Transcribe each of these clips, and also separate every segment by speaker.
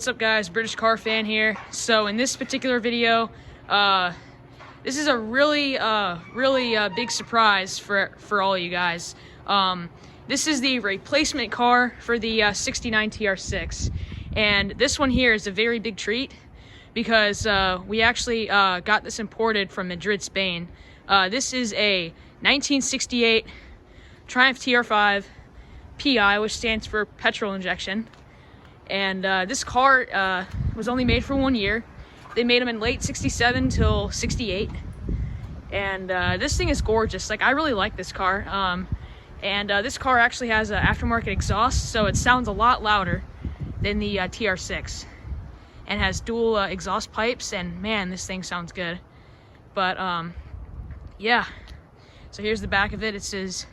Speaker 1: What's up guys, British car fan here. So in this particular video, this is a really big surprise for all you guys. This is the replacement car for the 69 TR6, and this one here is a very big treat because we actually got this imported from Madrid, Spain. This is a 1968 Triumph Tr5 Pi, which stands for petrol injection. And this car was only made for 1 year. They made them in late 67 till 68. And this thing is gorgeous. Like, I really like this car. This car actually has an aftermarket exhaust, so it sounds a lot louder than the TR6. And has dual exhaust pipes, and man, this thing sounds good. But yeah. So here's the back of it. It says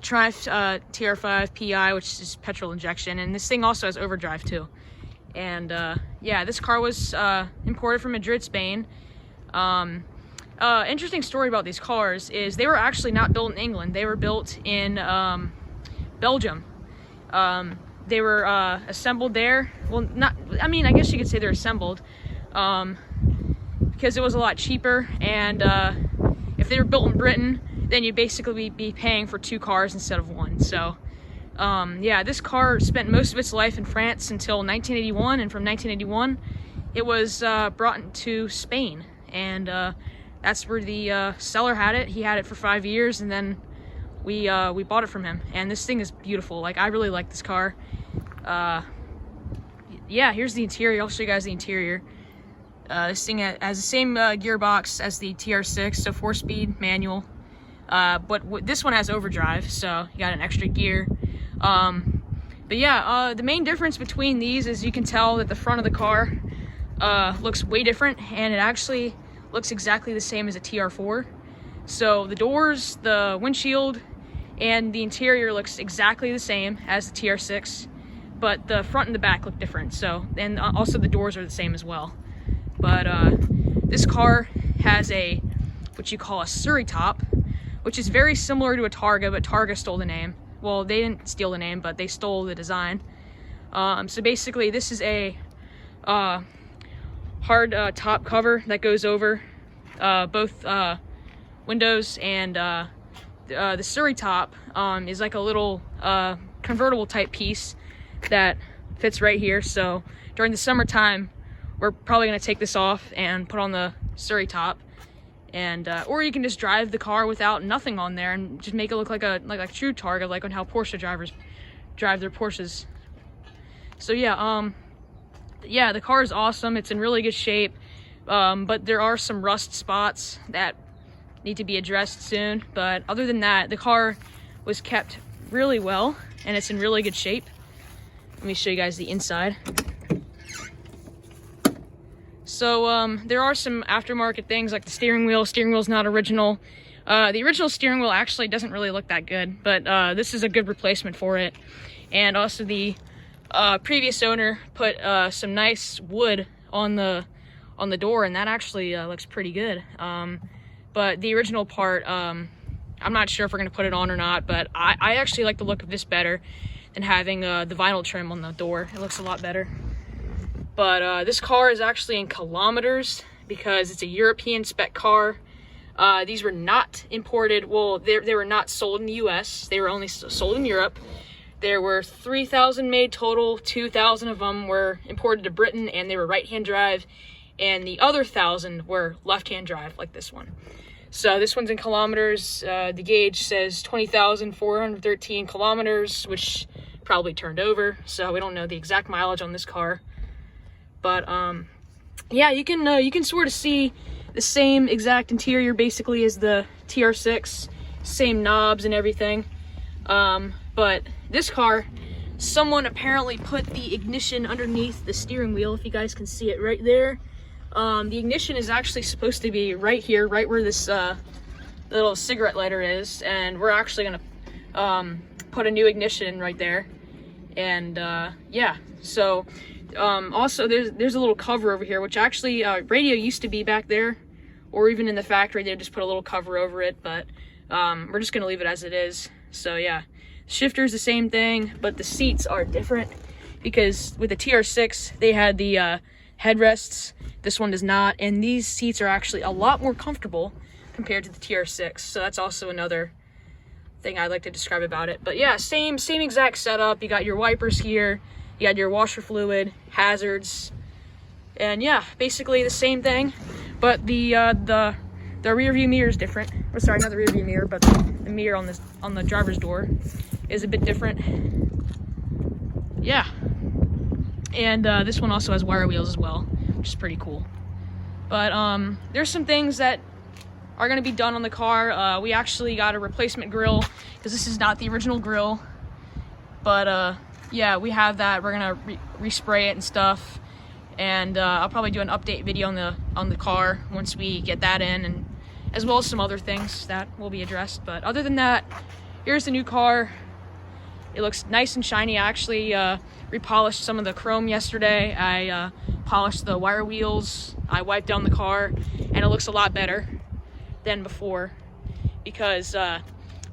Speaker 1: Triumph Tr5 Pi, which is petrol injection, and this thing also has overdrive too. And yeah, this car was imported from Madrid, Spain. Interesting story about these cars is they were actually not built in England. They were built in Belgium. They were assembled there. Well, not, I mean, I guess you could say they're assembled because it was a lot cheaper. And if they were built in Britain, then you'd basically be paying for 2 cars instead of 1. So yeah, this car spent most of its life in France until 1981, and from 1981 it was brought into Spain, and that's where the seller had it. He had it for 5 years, and then we bought it from him, and this thing is beautiful. Like, I really like this car. Yeah, here's the interior. I'll show you guys the interior. This thing has the same gearbox as the TR6, so 4-speed manual. But this one has overdrive, so you got an extra gear. But yeah, the main difference between these is you can tell that the front of the car looks way different, and it actually looks exactly the same as a TR4. So the doors, the windshield, and the interior looks exactly the same as the TR6, but the front and the back look different. So, and also the doors are the same as well. But this car has a what you call a Surrey top, which is very similar to a Targa, but Targa stole the name. Well, they didn't steal the name, but they stole the design. So basically, this is a hard top cover that goes over both windows, and the Surrey top is like a little convertible type piece that fits right here. So during the summertime, we're probably going to take this off and put on the Surrey top. And or you can just drive the car without nothing on there and just make it look like a true Targa, like on how Porsche drivers drive their Porsches. So yeah, yeah, the car is awesome. It's in really good shape, but there are some rust spots that need to be addressed soon. But other than that, the car was kept really well, and it's in really good shape. Let me show you guys the inside. So there are some aftermarket things like the steering wheel. Steering wheel's not original. The original steering wheel actually doesn't really look that good, but this is a good replacement for it. And also the previous owner put some nice wood on the door, and that actually looks pretty good. But the original part, I'm not sure if we're gonna put it on or not, but I actually like the look of this better than having the vinyl trim on the door. It looks a lot better. But this car is actually in kilometers because it's a European spec car. These were not imported. Well, they were not sold in the US. They were only sold in Europe. There were 3,000 made total. 2,000 of them were imported to Britain, and they were right-hand drive. And the other 1,000 were left-hand drive, like this one. So this one's in kilometers. The gauge says 20,413 kilometers, which probably turned over. So we don't know the exact mileage on this car. But yeah, you can sort of see the same exact interior basically as the TR6, same knobs and everything. But this car, someone apparently put the ignition underneath the steering wheel, if you guys can see it right there. The ignition is actually supposed to be right here, right where this little cigarette lighter is, and we're actually gonna put a new ignition in right there. And yeah, so also there's a little cover over here, which actually radio used to be back there, or even in the factory they just put a little cover over it, but we're just gonna leave it as it is. So yeah, shifter's the same thing, but the seats are different. because with the TR6 they had the headrests. This one does not, and these seats are actually a lot more comfortable compared to the TR6. So that's also another thing I'd like to describe about it. But yeah, same exact setup. You got your wipers here, you got your washer fluid, hazards, and yeah, basically the same thing. But the rear view mirror is different. Or sorry, not the rear view mirror, but the mirror on the driver's door is a bit different. Yeah, and this one also has wire wheels as well, which is pretty cool. But there's some things that are going to be done on the car. We actually got a replacement grill because this is not the original grill. But yeah, we have that. We're going to respray it and stuff. And I'll probably do an update video on the car once we get that in, and as well as some other things that will be addressed. But other than that, here's the new car. It looks nice and shiny. I actually repolished some of the chrome yesterday. I polished the wire wheels. I wiped down the car, and it looks a lot better than before, because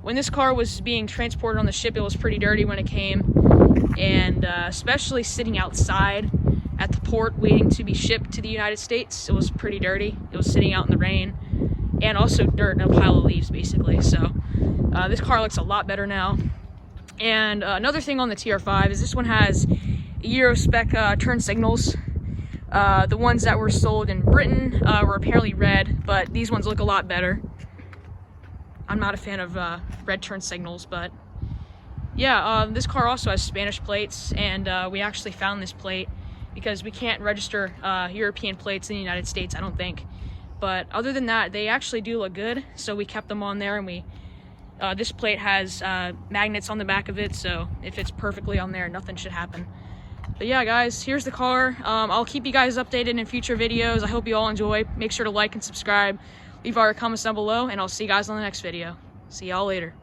Speaker 1: when this car was being transported on the ship, it was pretty dirty when it came, and especially sitting outside at the port waiting to be shipped to the United States, it was pretty dirty. It was sitting out in the rain, and also dirt and a pile of leaves basically. So this car looks a lot better now. And another thing on the TR5 is this one has Euro spec turn signals. The ones that were sold in Britain were apparently red, but these ones look a lot better. I'm not a fan of red turn signals, but yeah, this car also has Spanish plates, and we actually found this plate because we can't register European plates in the United States, I don't think. But other than that, they actually do look good, so we kept them on there, and this plate has magnets on the back of it, so if it's perfectly on there, nothing should happen. But yeah, guys, here's the car. I'll keep you guys updated in future videos. I hope you all enjoy. Make sure to like and subscribe. Leave all your comments down below, and I'll see you guys on the next video. See y'all later.